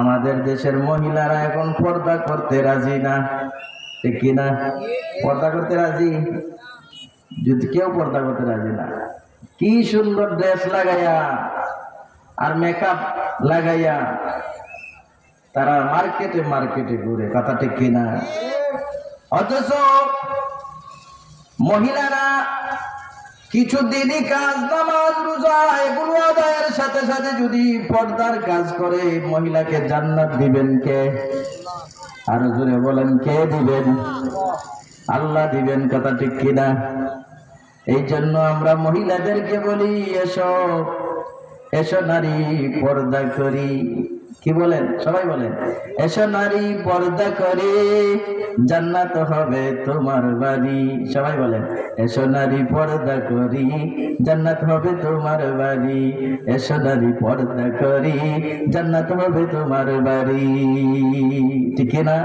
আমাদের দেশের মহিলারা এখন পর্দা করতে রাজি না, ঠিক কিনা? পর্দা করতে রাজি? যদি কেউ পর্দা করতে রাজি না, কি সুন্দর ড্রেস লাগাইয়া আর মেকআপ লাগাইয়া তারা মার্কেটে মার্কেটে ঘুরে, কথা ঠিক কিনা? অথচ মহিলারা কিছু দিনই কাজ, নামাজ রোজা এগুলো আদায়ের সাথে সাথে যদি পর্দার কাজ করে, মহিলাকে জান্নাত দিবেন কে? আরো জোরে বলেন, কে দিবেন? আল্লাহ দিবেন, কথা ঠিক কিনা? এই জন্য আমরা মহিলাদেরকে বলি, এসো এসো নারী পর্দা করি। কি বলেন? সবাই বলেন, এসো নারী পর্দা করে, জান্নাত হবে তোমার বাড়ি। সবাই বলেন, এসো নারী পর্দা করি, জান্নাত হবে তোমার বাড়ি। এসো নারী পর্দা করি, জান্নাত হবে তোমার বাড়ি। ঠিক না?